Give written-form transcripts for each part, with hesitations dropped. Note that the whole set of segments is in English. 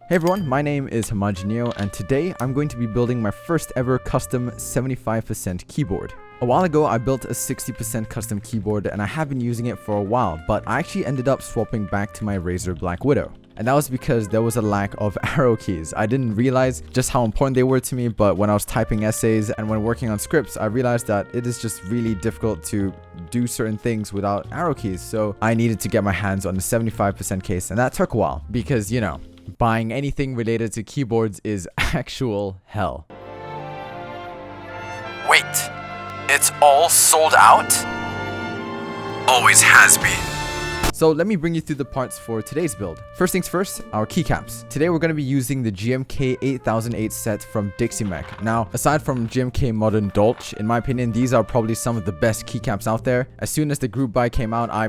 Hey everyone, my name is Hamaji, and today I'm going to be building my first ever custom 75% keyboard. A while ago, I built a 60% custom keyboard and I have been using it for a while, but I actually ended up swapping back to my Razer Black Widow. And that was because there was a lack of arrow keys. I didn't realize just how important they were to me, but when I was typing essays and when working on scripts, I realized that it is just really difficult to do certain things without arrow keys. So I needed to get my hands on the 75% case, and that took a while because, you know, buying anything related to keyboards is actual hell. Wait, it's all sold out? Always has been. So let me bring you through the parts for today's build. First things first, our keycaps. Today we're going to be using the GMK 8008 set from Dixie Mech. Now, aside from GMK Modern Dolch, in my opinion, these are probably some of the best keycaps out there. As soon as the group buy came out, I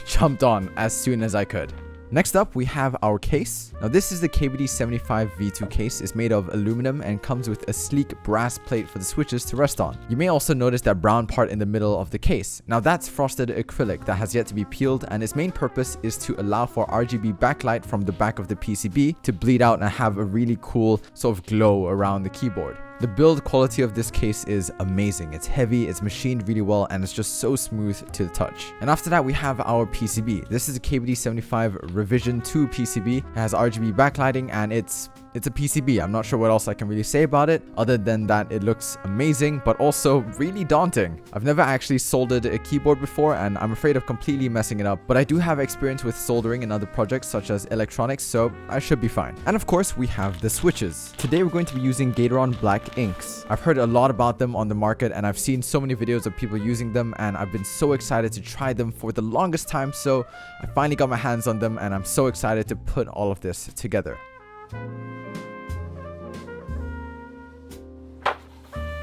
jumped on as soon as I could. Next up, we have our case. Now this is the KBD75 V2 case. It's made of aluminum and comes with a sleek brass plate for the switches to rest on. You may also notice that brown part in the middle of the case. Now that's frosted acrylic that has yet to be peeled, and its main purpose is to allow for RGB backlight from the back of the PCB to bleed out and have a really cool sort of glow around the keyboard. The build quality of this case is amazing. It's heavy, it's machined really well, and it's just so smooth to the touch. And after that, we have our PCB. This is a KBD75 Revision 2 PCB. It has RGB backlighting, and it's a PCB. I'm not sure what else I can really say about it, other than that it looks amazing, but also really daunting. I've never actually soldered a keyboard before, and I'm afraid of completely messing it up, but I do have experience with soldering in other projects such as electronics, so I should be fine. And of course, we have the switches. Today we're going to be using Gateron Black Inks. I've heard a lot about them on the market, and I've seen so many videos of people using them, and I've been so excited to try them for the longest time, so I finally got my hands on them, and I'm so excited to put all of this together.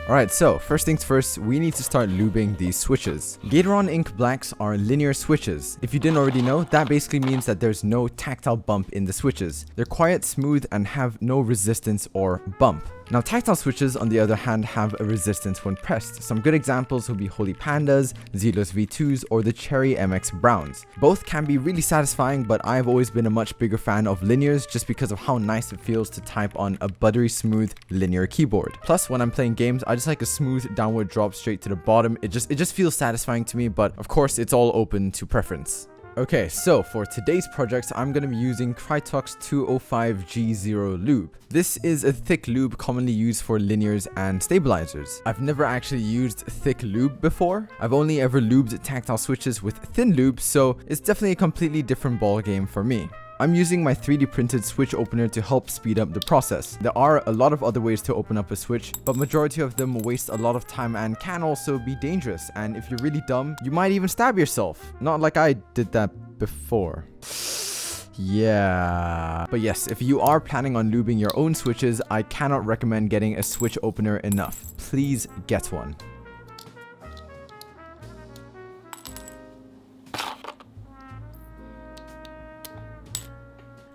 Alright, so first things first, we need to start lubing these switches. Gateron Ink Blacks are linear switches. If you didn't already know, that basically means that there's no tactile bump in the switches. They're quiet, smooth, and have no resistance or bump. Now, tactile switches, on the other hand, have a resistance when pressed. Some good examples would be Holy Pandas, Zelos V2s, or the Cherry MX Browns. Both can be really satisfying, but I've always been a much bigger fan of linears just because of how nice it feels to type on a buttery smooth linear keyboard. Plus, when I'm playing games, I just like a smooth downward drop straight to the bottom. It just feels satisfying to me, but of course, it's all open to preference. Okay, so for today's project, I'm going to be using Krytox 205G0 lube. This is a thick lube commonly used for linears and stabilizers. I've never actually used thick lube before. I've only ever lubed tactile switches with thin lube, so it's definitely a completely different ball game for me. I'm using my 3D printed switch opener to help speed up the process. There are a lot of other ways to open up a switch, but majority of them waste a lot of time and can also be dangerous. And if you're really dumb, you might even stab yourself. Not like I did that before. Yeah. But yes, if you are planning on lubing your own switches, I cannot recommend getting a switch opener enough. Please get one.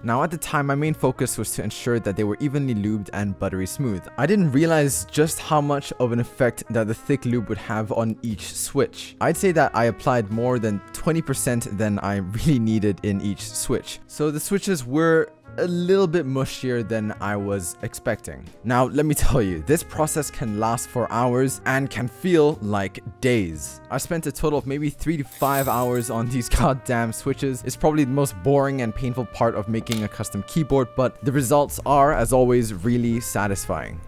Now at the time, my main focus was to ensure that they were evenly lubed and buttery smooth. I didn't realize just how much of an effect that the thick lube would have on each switch. I'd say that I applied more than 20% than I really needed in each switch. So the switches were a little bit mushier than I was expecting. Now, let me tell you, this process can last for hours and can feel like days. I spent a total of maybe 3 to 5 hours on these goddamn switches. It's probably the most boring and painful part of making a custom keyboard, but the results are, as always, really satisfying.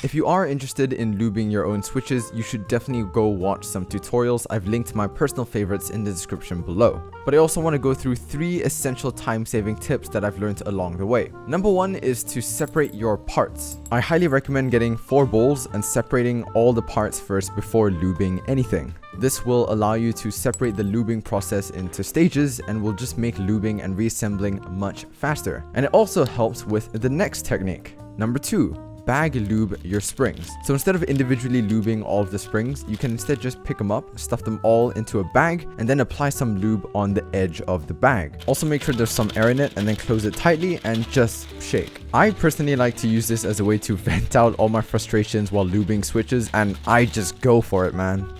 If you are interested in lubing your own switches, you should definitely go watch some tutorials. I've linked my personal favorites in the description below. But I also want to go through 3 essential time-saving tips that I've learned along the way. Number 1 is to separate your parts. I highly recommend getting 4 bowls and separating all the parts first before lubing anything. This will allow you to separate the lubing process into stages and will just make lubing and reassembling much faster. And it also helps with the next technique. Number 2. Bag lube your springs. So instead of individually lubing all of the springs, you can instead just pick them up, stuff them all into a bag, and then apply some lube on the edge of the bag. Also make sure there's some air in it and then close it tightly and just shake. I personally like to use this as a way to vent out all my frustrations while lubing switches, and I just go for it, man.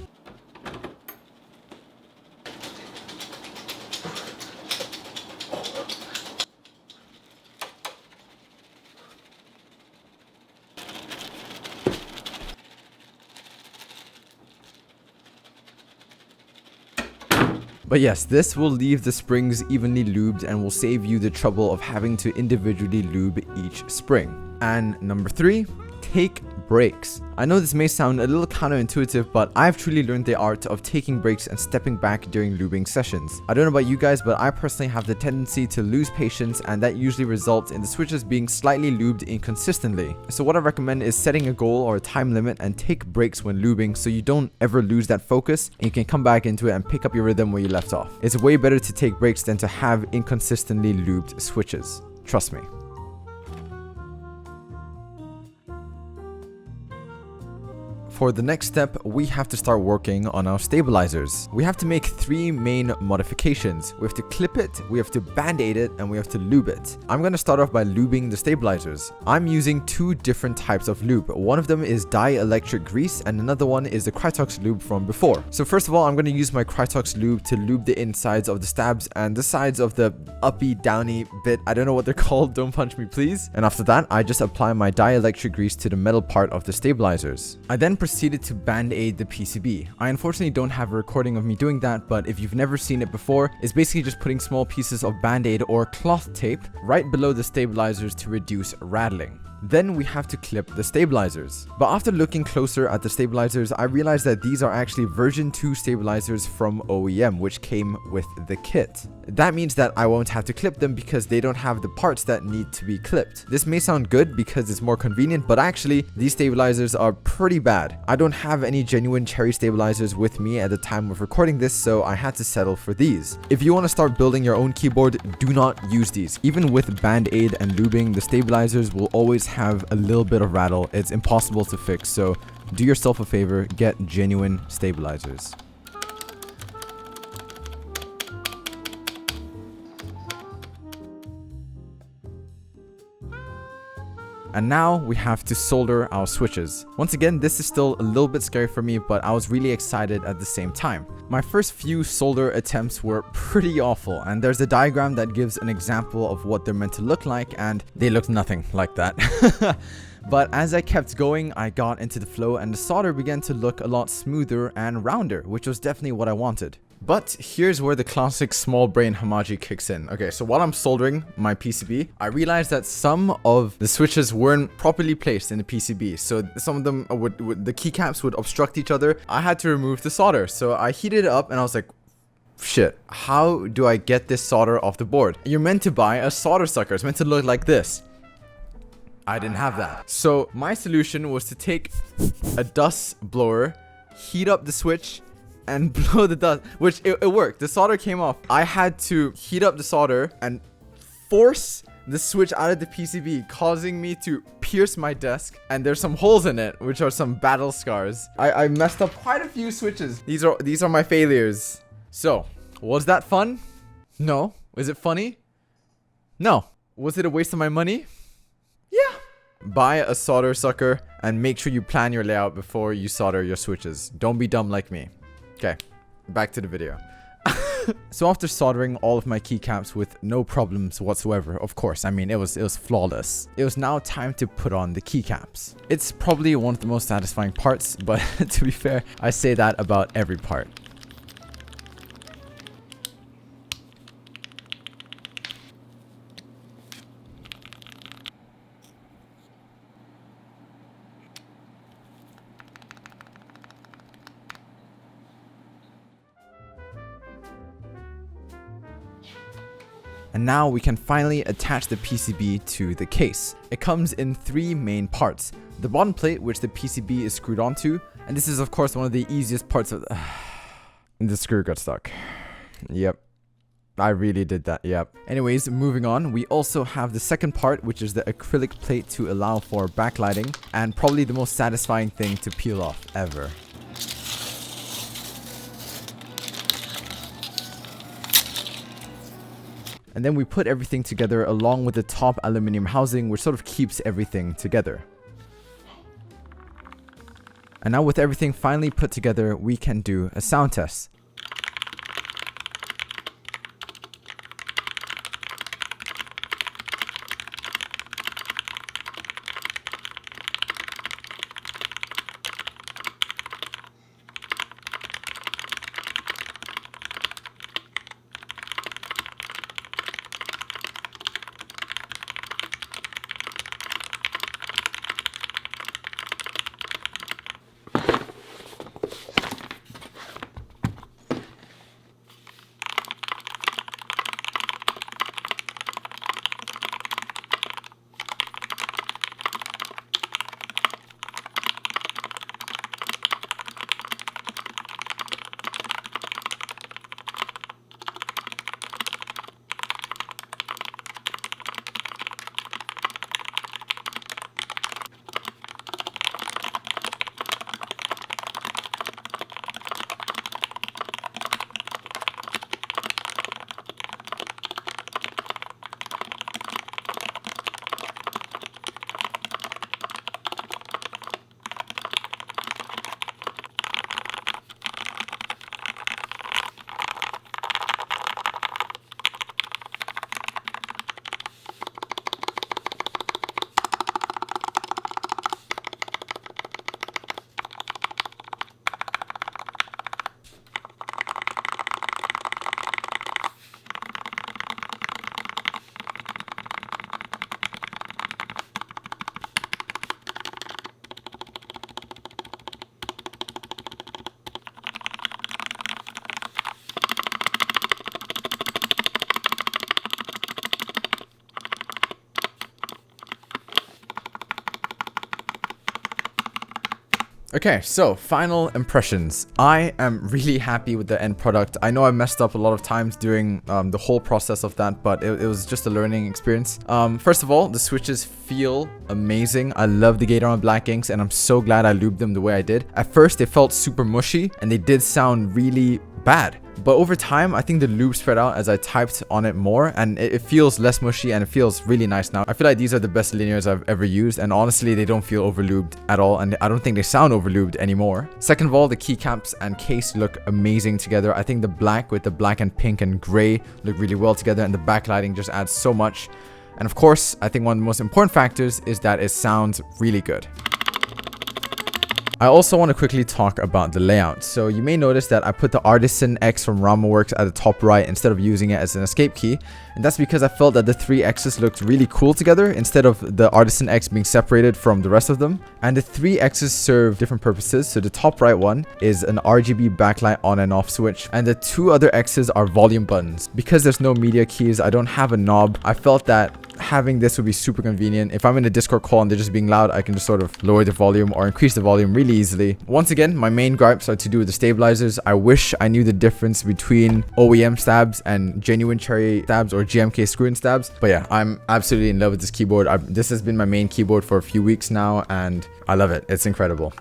But yes, this will leave the springs evenly lubed and will save you the trouble of having to individually lube each spring. And number 3, take breaks. I know this may sound a little counterintuitive, but I've truly learned the art of taking breaks and stepping back during lubing sessions. I don't know about you guys, but I personally have the tendency to lose patience, and that usually results in the switches being slightly lubed inconsistently. So what I recommend is setting a goal or a time limit and take breaks when lubing so you don't ever lose that focus and you can come back into it and pick up your rhythm where you left off. It's way better to take breaks than to have inconsistently lubed switches. Trust me. For the next step, we have to start working on our stabilizers. We have to make 3 main modifications. We have to clip it, we have to band-aid it, and we have to lube it. I'm going to start off by lubing the stabilizers. I'm using 2 different types of lube. One of them is dielectric grease and another one is the Krytox lube from before. So first of all, I'm going to use my Krytox lube to lube the insides of the stabs and the sides of the uppy downy bit. I don't know what they're called, don't punch me please. And after that, I just apply my dielectric grease to the metal part of the stabilizers. I then proceeded to band-aid the PCB. I unfortunately don't have a recording of me doing that, but if you've never seen it before, it's basically just putting small pieces of band-aid or cloth tape right below the stabilizers to reduce rattling. Then we have to clip the stabilizers. But after looking closer at the stabilizers, I realized that these are actually version 2 stabilizers from OEM, which came with the kit. That means that I won't have to clip them because they don't have the parts that need to be clipped. This may sound good because it's more convenient, but actually these stabilizers are pretty bad. I don't have any genuine cherry stabilizers with me at the time of recording this, so I had to settle for these. If you want to start building your own keyboard, do not use these. Even with band-aid and lubing, the stabilizers will always have a little bit of rattle. It's impossible to fix, so do yourself a favor, get genuine stabilizers. And now we have to solder our switches. Once again, this is still a little bit scary for me, but I was really excited at the same time. My first few solder attempts were pretty awful, and there's a diagram that gives an example of what they're meant to look like, and they looked nothing like that. But as I kept going, I got into the flow and the solder began to look a lot smoother and rounder, which was definitely what I wanted. But here's where the classic small brain Hamaji kicks in. Okay, so while I'm soldering my PCB, I realized that some of the switches weren't properly placed in the PCB. So some of them the keycaps would obstruct each other. I had to remove the solder. So I heated it up and I was like, shit, how do I get this solder off the board? You're meant to buy a solder sucker. It's meant to look like this. I didn't have that. So my solution was to take a dust blower, heat up the switch, and blow the dust, which it worked. The solder came off. I had to heat up the solder and force the switch out of the PCB, causing me to pierce my desk, and there's some holes in it, which are some battle scars. I messed up quite a few switches. These are my failures. So, was that fun? No. Was it funny? No. Was it a waste of my money? Yeah. Buy a solder sucker and make sure you plan your layout before you solder your switches. Don't be dumb like me. Okay, back to the video. So after soldering all of my keycaps with no problems whatsoever, of course, I mean, it was flawless. It was now time to put on the keycaps. It's probably one of the most satisfying parts, but to be fair, I say that about every part. And now we can finally attach the PCB to the case. It comes in 3 main parts. The bottom plate, which the PCB is screwed onto, and this is of course one of the easiest parts of The screw got stuck. Yep. I really did that, yep. Anyways, moving on, we also have the second part, which is the acrylic plate to allow for backlighting, and probably the most satisfying thing to peel off ever. And then we put everything together along with the top aluminum housing, which sort of keeps everything together. And now with everything finally put together, we can do a sound test. Okay, so final impressions. I am really happy with the end product. I know I messed up a lot of times during the whole process of that, but it was just a learning experience. First of all, the switches feel amazing. I love the Gator Black inks, and I'm so glad I lubed them the way I did. At first, they felt super mushy, and they did sound really bad. But over time, I think the lube spread out as I typed on it more, and it feels less mushy and it feels really nice now. I feel like these are the best linears I've ever used, and honestly, they don't feel overlubed at all, and I don't think they sound overlubed anymore. Second of all, the keycaps and case look amazing together. I think the black with the black and pink and gray look really well together, and the backlighting just adds so much. And of course, I think one of the most important factors is that it sounds really good. I also want to quickly talk about the layout. So you may notice that I put the Artisan X from RamaWorks at the top right instead of using it as an escape key. And that's because I felt that the three X's looked really cool together instead of the Artisan X being separated from the rest of them. And the three X's serve different purposes. So the top right one is an RGB backlight on and off switch. And the two other X's are volume buttons. Because there's no media keys, I don't have a knob. I felt that having this would be super convenient. If I'm in a Discord call and they're just being loud, I can just sort of lower the volume or increase the volume really easily. Once again, my main gripes are to do with the stabilizers. I wish I knew the difference between OEM stabs and genuine cherry stabs or GMK screw-in stabs. But yeah, I'm absolutely in love with this keyboard. This has been my main keyboard for a few weeks now, and I love it. It's incredible.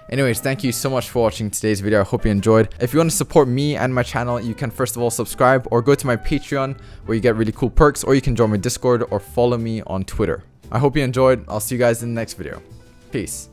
Anyways, thank you so much for watching today's video. I hope you enjoyed. If you want to support me and my channel, you can first of all subscribe or go to my Patreon where you get really cool perks, or you can join my Discord or follow me on Twitter. I hope you enjoyed. I'll see you guys in the next video. Peace.